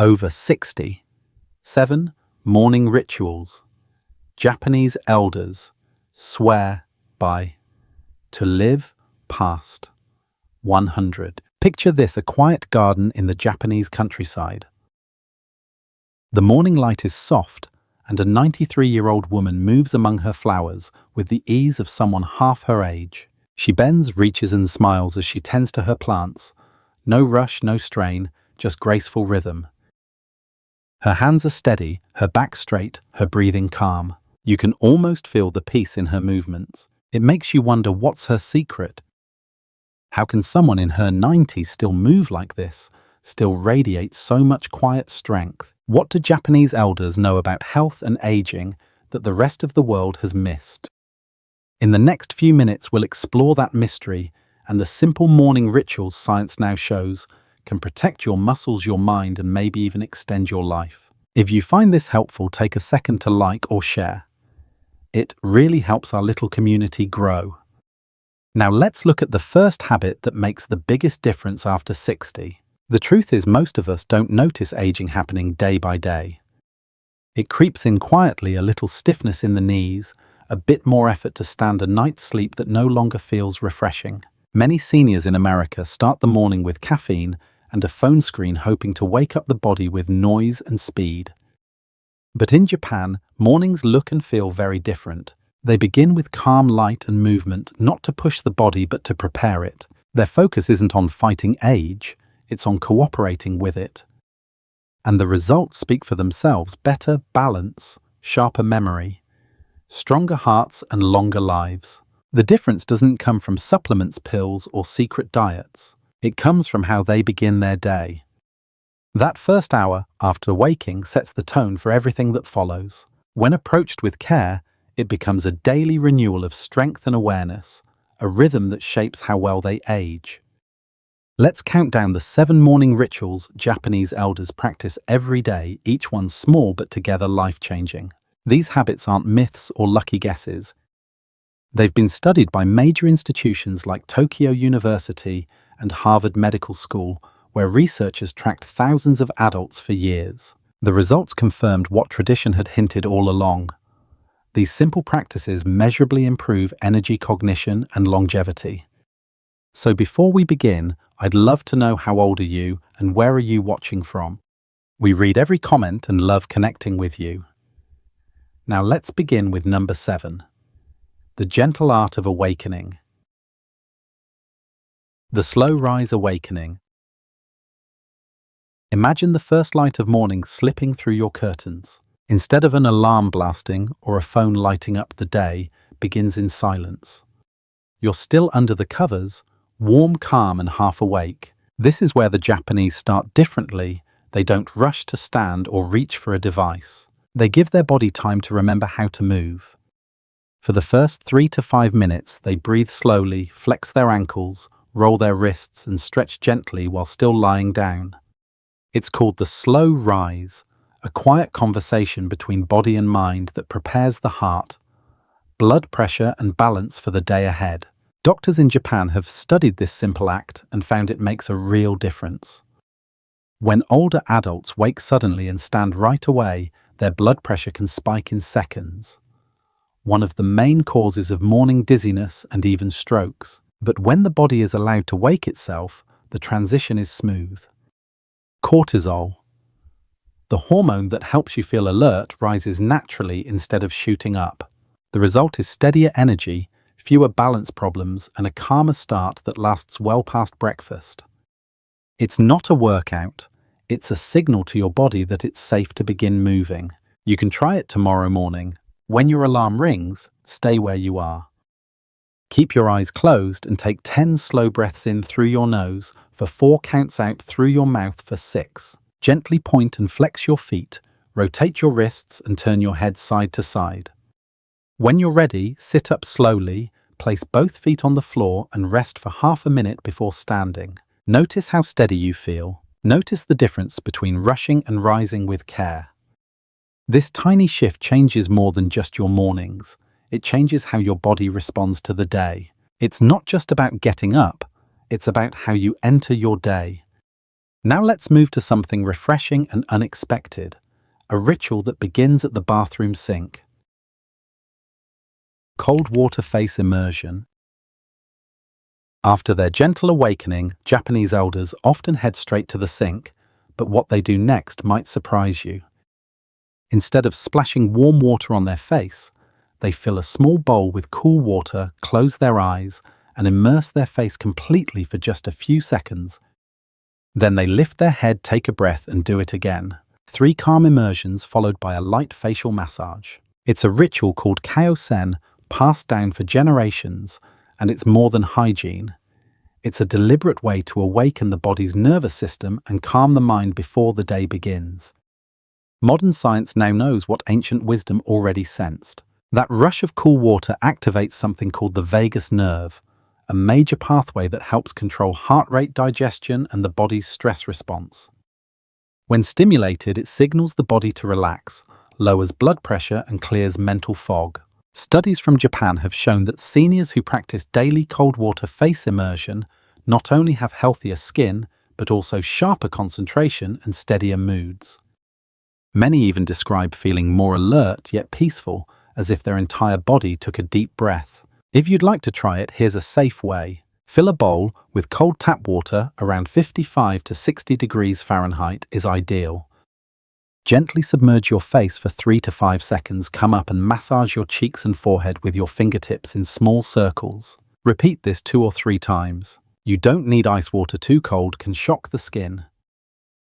Over 60. 7. Morning rituals. Japanese elders swear by. To live past 100. Picture this: a quiet garden in the Japanese countryside. The morning light is soft, and a 93-year-old woman moves among her flowers with the ease of someone half her age. She bends, reaches, and smiles as she tends to her plants. No rush, no strain, just graceful rhythm. Her hands are steady, her back straight, her breathing calm. You can almost feel the peace in her movements. It makes you wonder, what's her secret? How can someone in her 90s still move like this, still radiate so much quiet strength? What do Japanese elders know about health and aging that the rest of the world has missed? In the next few minutes, we'll explore that mystery and the simple morning rituals science now shows can protect your muscles, your mind, and maybe even extend your life. If you find this helpful, take a second to like or share. It really helps our little community grow. Now let's look at the first habit that makes the biggest difference after 60. The truth is, most of us don't notice aging happening day by day. It creeps in quietly: a little stiffness in the knees, a bit more effort to stand, a night's sleep that no longer feels refreshing. Many seniors in America start the morning with caffeine and a phone screen, hoping to wake up the body with noise and speed. But in Japan, mornings look and feel very different. They begin with calm light and movement, not to push the body but to prepare it. Their focus isn't on fighting age, it's on cooperating with it. And the results speak for themselves: better balance, sharper memory, stronger hearts, and longer lives. The difference doesn't come from supplements, pills, or secret diets. It comes from how they begin their day. That first hour after waking sets the tone for everything that follows. When approached with care, it becomes a daily renewal of strength and awareness, a rhythm that shapes how well they age. Let's count down the 7 morning rituals Japanese elders practice every day, each one small but together life-changing. These habits aren't myths or lucky guesses. They've been studied by major institutions like Tokyo University and Harvard Medical School, where researchers tracked thousands of adults for years. The results confirmed what tradition had hinted all along. These simple practices measurably improve energy, cognition, and longevity. So before we begin, I'd love to know, how old are you and where are you watching from? We read every comment and love connecting with you. Now let's begin with number 7. The gentle art of awakening. The slow rise awakening. Imagine the first light of morning slipping through your curtains. Instead of an alarm blasting or a phone lighting up the day, begins in silence. You're still under the covers, warm, calm, and half awake. This is where the Japanese start differently. They don't rush to stand or reach for a device. They give their body time to remember how to move. For the first 3 to 5 minutes, they breathe slowly, flex their ankles, roll their wrists, and stretch gently while still lying down. It's called the slow rise, a quiet conversation between body and mind that prepares the heart, blood pressure, and balance for the day ahead. Doctors in Japan have studied this simple act and found it makes a real difference. When older adults wake suddenly and stand right away, their blood pressure can spike in seconds, one of the main causes of morning dizziness and even strokes. But when the body is allowed to wake itself, the transition is smooth. Cortisol, the hormone that helps you feel alert, rises naturally instead of shooting up. The result is steadier energy, fewer balance problems, and a calmer start that lasts well past breakfast. It's not a workout, it's a signal to your body that it's safe to begin moving. You can try it tomorrow morning. When your alarm rings, stay where you are. Keep your eyes closed and take 10 slow breaths in through your nose for 4 counts, out through your mouth for 6. Gently point and flex your feet, rotate your wrists, and turn your head side to side. When you're ready, sit up slowly, place both feet on the floor and rest for half a minute before standing. Notice how steady you feel. Notice the difference between rushing and rising with care. This tiny shift changes more than just your mornings. It changes how your body responds to the day. It's not just about getting up, it's about how you enter your day. Now let's move to something refreshing and unexpected, a ritual that begins at the bathroom sink. Cold water face immersion. After their gentle awakening, Japanese elders often head straight to the sink, but what they do next might surprise you. Instead of splashing warm water on their face, they fill a small bowl with cool water, close their eyes, and immerse their face completely for just a few seconds. Then they lift their head, take a breath, and do it again. 3 calm immersions followed by a light facial massage. It's a ritual called Kaiosen, passed down for generations, and it's more than hygiene. It's a deliberate way to awaken the body's nervous system and calm the mind before the day begins. Modern science now knows what ancient wisdom already sensed. That rush of cool water activates something called the vagus nerve, a major pathway that helps control heart rate, digestion, and the body's stress response. When stimulated, it signals the body to relax, lowers blood pressure, and clears mental fog. Studies from Japan have shown that seniors who practice daily cold water face immersion not only have healthier skin, but also sharper concentration and steadier moods. Many even describe feeling more alert yet peaceful, as if their entire body took a deep breath. If you'd like to try it, here's a safe way. Fill a bowl with cold tap water around 55 to 60 degrees Fahrenheit is ideal. Gently submerge your face for 3 to 5 seconds, come up and massage your cheeks and forehead with your fingertips in small circles. Repeat this 2 or 3 times. You don't need ice water, too cold can shock the skin.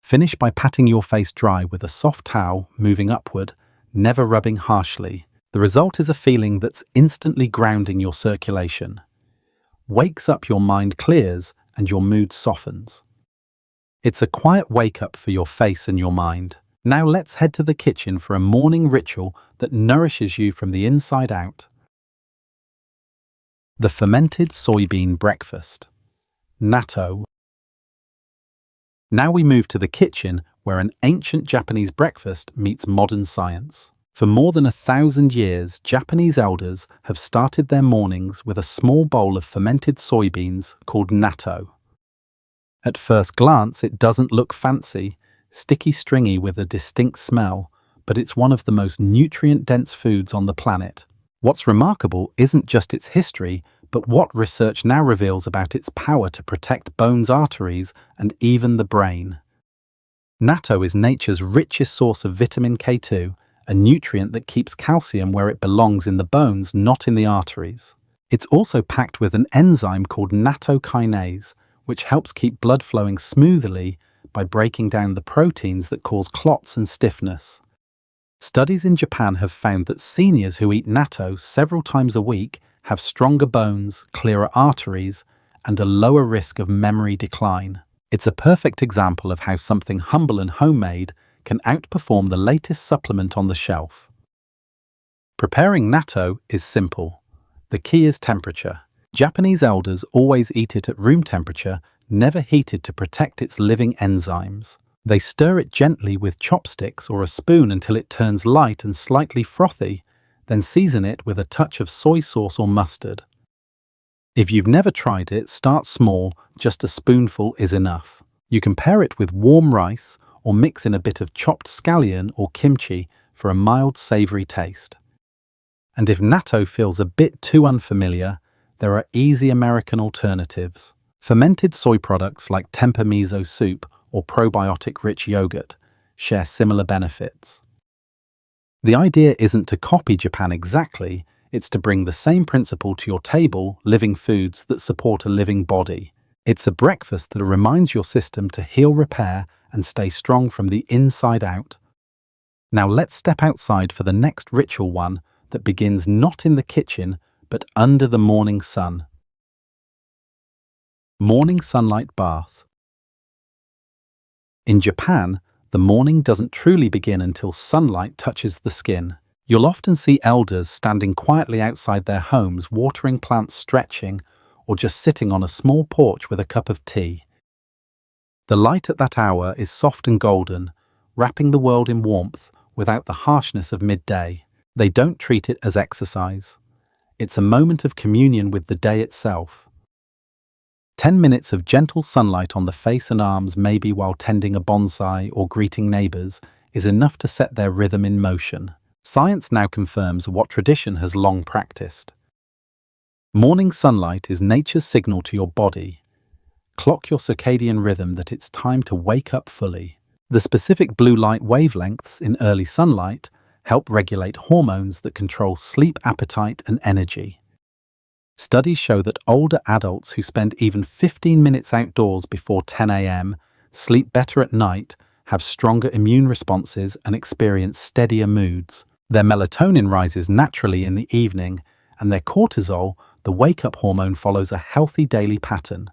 Finish by patting your face dry with a soft towel, moving upward, never rubbing harshly. The result is a feeling that's instantly grounding your circulation. Wakes up, your mind clears, and your mood softens. It's a quiet wake-up for your face and your mind. Now let's head to the kitchen for a morning ritual that nourishes you from the inside out. The fermented soybean breakfast. Natto. Now we move to the kitchen, where an ancient Japanese breakfast meets modern science. For more than 1,000 years, Japanese elders have started their mornings with a small bowl of fermented soybeans called natto. At first glance, it doesn't look fancy, sticky, stringy with a distinct smell, but it's one of the most nutrient-dense foods on the planet. What's remarkable isn't just its history, but what research now reveals about its power to protect bones, arteries, and even the brain. Natto is nature's richest source of vitamin K2, a nutrient that keeps calcium where it belongs, in the bones, not in the arteries. It's also packed with an enzyme called natto kinase, which helps keep blood flowing smoothly by breaking down the proteins that cause clots and stiffness. Studies in Japan have found that seniors who eat natto several times a week have stronger bones, clearer arteries, and a lower risk of memory decline. It's a perfect example of how something humble and homemade can outperform the latest supplement on the shelf. Preparing natto is simple. The key is temperature. Japanese elders always eat it at room temperature, never heated, to protect its living enzymes. They stir it gently with chopsticks or a spoon until it turns light and slightly frothy, then season it with a touch of soy sauce or mustard. If you've never tried it, start small, just a spoonful is enough. You can pair it with warm rice or mix in a bit of chopped scallion or kimchi for a mild, savory taste. And if natto feels a bit too unfamiliar, there are easy American alternatives. Fermented soy products like tempeh miso soup or probiotic-rich yogurt share similar benefits. The idea isn't to copy Japan exactly, it's to bring the same principle to your table, living foods that support a living body. It's a breakfast that reminds your system to heal, repair, and stay strong from the inside out. Now let's step outside for the next ritual, one that begins not in the kitchen, but under the morning sun. Morning sunlight bath. In Japan, the morning doesn't truly begin until sunlight touches the skin. You'll often see elders standing quietly outside their homes, watering plants, stretching, or just sitting on a small porch with a cup of tea. The light at that hour is soft and golden, wrapping the world in warmth without the harshness of midday. They don't treat it as exercise. It's a moment of communion with the day itself. 10 minutes of gentle sunlight on the face and arms, maybe while tending a bonsai or greeting neighbours, is enough to set their rhythm in motion. Science now confirms what tradition has long practiced. Morning sunlight is nature's signal to your body. Clock your circadian rhythm that it's time to wake up fully. The specific blue light wavelengths in early sunlight help regulate hormones that control sleep, appetite, and energy. Studies show that older adults who spend even 15 minutes outdoors before 10 a.m. sleep better at night, have stronger immune responses, and experience steadier moods. Their melatonin rises naturally in the evening, and their cortisol, the wake-up hormone, follows a healthy daily pattern.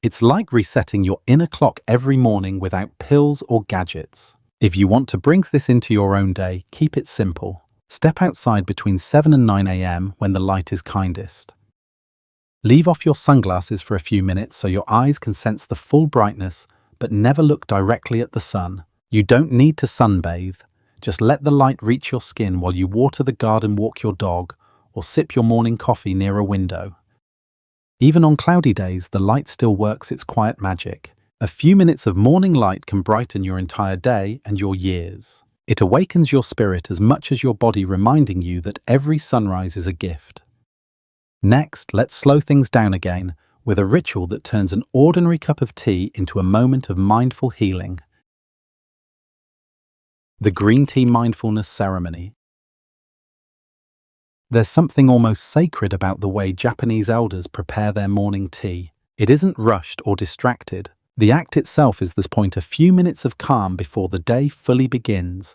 It's like resetting your inner clock every morning without pills or gadgets. If you want to bring this into your own day, keep it simple. Step outside between 7 and 9 a.m. when the light is kindest. Leave off your sunglasses for a few minutes so your eyes can sense the full brightness, but never look directly at the sun. You don't need to sunbathe. Just let the light reach your skin while you water the garden, walk your dog, or sip your morning coffee near a window. Even on cloudy days, the light still works its quiet magic. A few minutes of morning light can brighten your entire day and your years. It awakens your spirit as much as your body, reminding you that every sunrise is a gift. Next, let's slow things down again with a ritual that turns an ordinary cup of tea into a moment of mindful healing. The Green Tea Mindfulness Ceremony. There's something almost sacred about the way Japanese elders prepare their morning tea. It isn't rushed or distracted. The act itself is this point, a few minutes of calm before the day fully begins.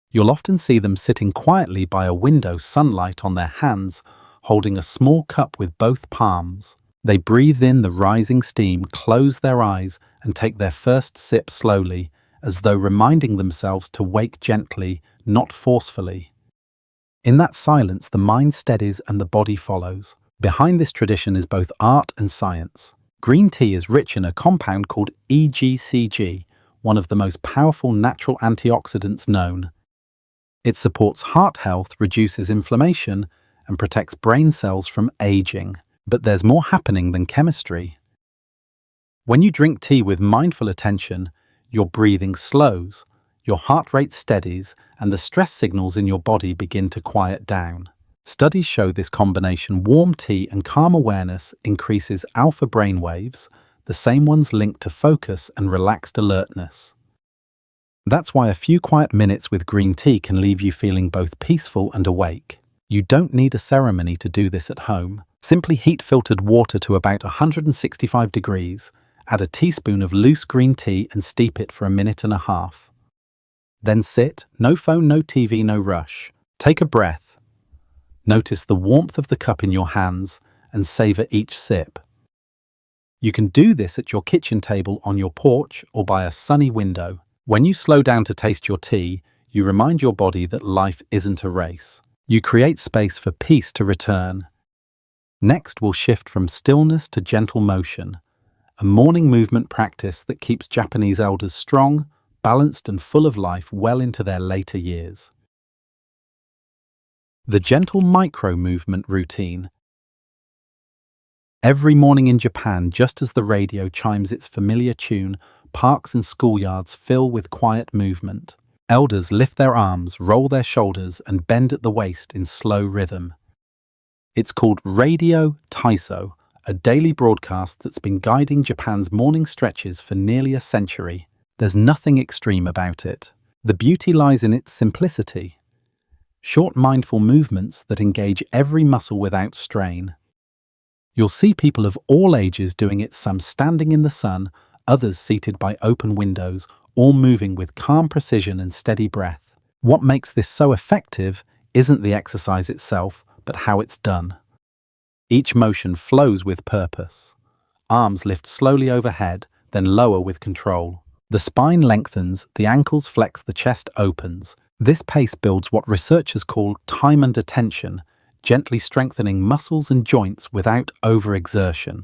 You'll often see them sitting quietly by a window, sunlight on their hands, holding a small cup with both palms. They breathe in the rising steam, close their eyes, and take their first sip slowly, as though reminding themselves to wake gently, not forcefully. In that silence, the mind steadies and the body follows. Behind this tradition is both art and science. Green tea is rich in a compound called EGCG, one of the most powerful natural antioxidants known. It supports heart health, reduces inflammation, and protects brain cells from aging. But there's more happening than chemistry. When you drink tea with mindful attention, your breathing slows, your heart rate steadies, and the stress signals in your body begin to quiet down. Studies show this combination, warm tea and calm awareness, increases alpha brain waves, the same ones linked to focus and relaxed alertness. That's why a few quiet minutes with green tea can leave you feeling both peaceful and awake. You don't need a ceremony to do this at home. Simply heat filtered water to about 165 degrees, add a teaspoon of loose green tea and steep it for a minute and a half. Then sit, no phone, no TV, no rush. Take a breath. Notice the warmth of the cup in your hands and savor each sip. You can do this at your kitchen table, on your porch, or by a sunny window. When you slow down to taste your tea, you remind your body that life isn't a race. You create space for peace to return. Next, we'll shift from stillness to gentle motion, a morning movement practice that keeps Japanese elders strong, balanced, and full of life well into their later years. The gentle micro-movement routine. Every morning in Japan, just as the radio chimes its familiar tune, parks and schoolyards fill with quiet movement. Elders lift their arms, roll their shoulders, and bend at the waist in slow rhythm. It's called Radio Taiso, a daily broadcast that's been guiding Japan's morning stretches for nearly a century. There's nothing extreme about it. The beauty lies in its simplicity. Short mindful movements that engage every muscle without strain. You'll see people of all ages doing it, some standing in the sun, others seated by open windows, all moving with calm precision and steady breath. What makes this so effective isn't the exercise itself, but how it's done. Each motion flows with purpose. Arms lift slowly overhead, then lower with control. The spine lengthens, the ankles flex, the chest opens. This pace builds what researchers call time under tension, gently strengthening muscles and joints without overexertion.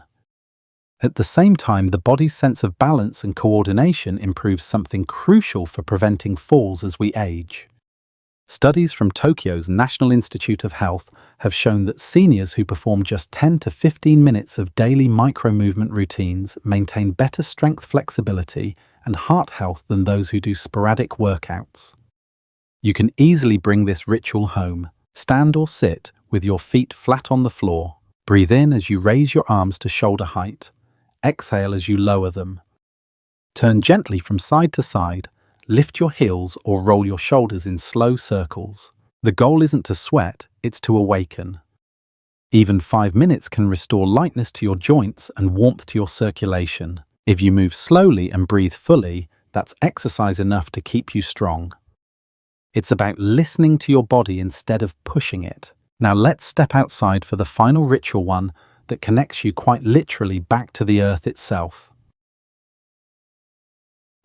At the same time, the body's sense of balance and coordination improves, something crucial for preventing falls as we age. Studies from Tokyo's National Institute of Health have shown that seniors who perform just 10 to 15 minutes of daily micro-movement routines maintain better strength flexibility and heart health than those who do sporadic workouts. You can easily bring this ritual home. Stand or sit with your feet flat on the floor. Breathe in as you raise your arms to shoulder height. Exhale as you lower them. Turn gently from side to side. Lift your heels or roll your shoulders in slow circles. The goal isn't to sweat, it's to awaken. Even 5 minutes can restore lightness to your joints and warmth to your circulation. If you move slowly and breathe fully, that's exercise enough to keep you strong. It's about listening to your body instead of pushing it. Now let's step outside for the final ritual one that connects you quite literally back to the earth itself.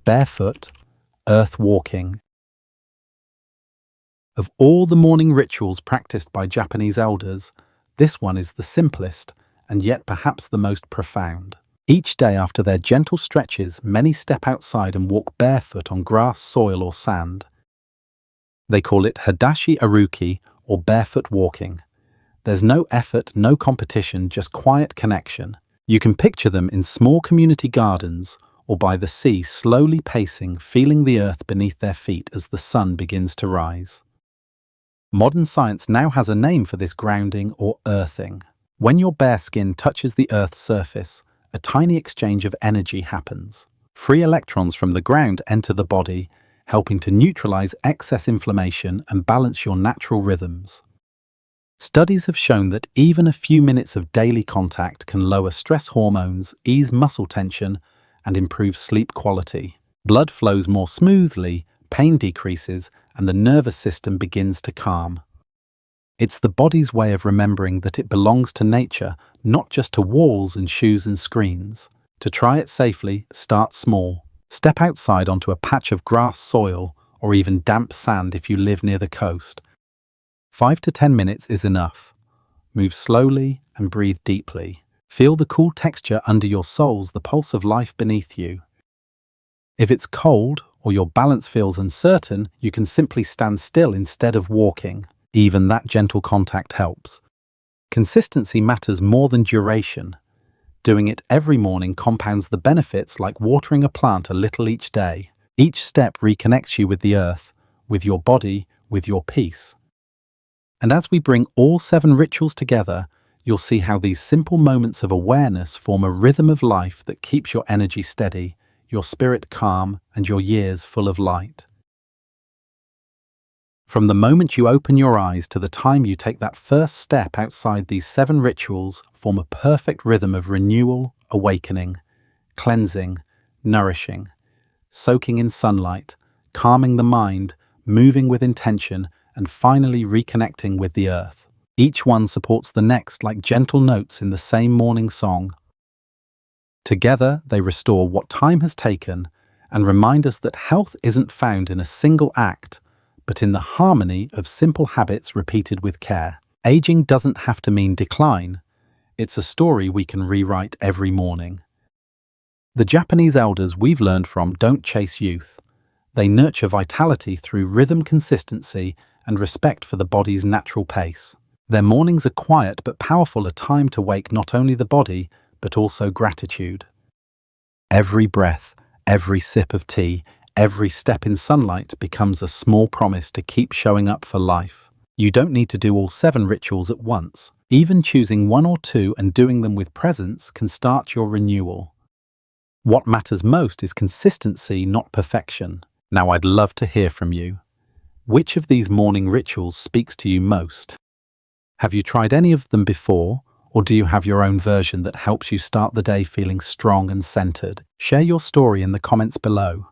Barefoot, earth walking. Of all the morning rituals practiced by Japanese elders, this one is the simplest and yet perhaps the most profound. Each day after their gentle stretches, many step outside and walk barefoot on grass, soil or sand. They call it hadashi aruki or barefoot walking. There's no effort, no competition, just quiet connection. You can picture them in small community gardens or by the sea, slowly pacing, feeling the earth beneath their feet as the sun begins to rise. Modern science now has a name for this grounding or earthing. When your bare skin touches the earth's surface, a tiny exchange of energy happens. Free electrons from the ground enter the body, helping to neutralize excess inflammation and balance your natural rhythms. Studies have shown that even a few minutes of daily contact can lower stress hormones, ease muscle tension, and improve sleep quality. Blood flows more smoothly, pain decreases, and the nervous system begins to calm. It's the body's way of remembering that it belongs to nature, not just to walls and shoes and screens. To try it safely, start small. Step outside onto a patch of grass, soil, or even damp sand if you live near the coast. 5 to 10 minutes is enough. Move slowly and breathe deeply. Feel the cool texture under your soles, the pulse of life beneath you. If it's cold or your balance feels uncertain, you can simply stand still instead of walking. Even that gentle contact helps. Consistency matters more than duration. Doing it every morning compounds the benefits like watering a plant a little each day. Each step reconnects you with the earth, with your body, with your peace. And as we bring all 7 rituals together, you'll see how these simple moments of awareness form a rhythm of life that keeps your energy steady, your spirit calm, and your years full of light. From the moment you open your eyes to the time you take that first step outside, these 7 rituals form a perfect rhythm of renewal, awakening, cleansing, nourishing, soaking in sunlight, calming the mind, moving with intention, and finally reconnecting with the earth. Each one supports the next like gentle notes in the same morning song. Together, they restore what time has taken and remind us that health isn't found in a single act, but in the harmony of simple habits repeated with care. Aging doesn't have to mean decline. It's a story we can rewrite every morning. The Japanese elders we've learned from don't chase youth. They nurture vitality through rhythm, consistency, and respect for the body's natural pace. Their mornings are quiet but powerful, a time to wake not only the body, but also gratitude. Every breath, every sip of tea, every step in sunlight becomes a small promise to keep showing up for life. You don't need to do all 7 rituals at once. Even choosing 1 or 2 and doing them with presence can start your renewal. What matters most is consistency, not perfection. Now I'd love to hear from you. Which of these morning rituals speaks to you most? Have you tried any of them before, or do you have your own version that helps you start the day feeling strong and centered? Share your story in the comments below.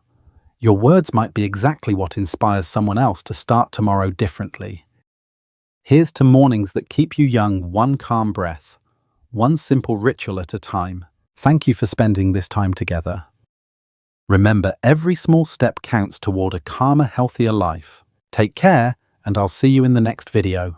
Your words might be exactly what inspires someone else to start tomorrow differently. Here's to mornings that keep you young, one calm breath, one simple ritual at a time. Thank you for spending this time together. Remember, every small step counts toward a calmer, healthier life. Take care, and I'll see you in the next video.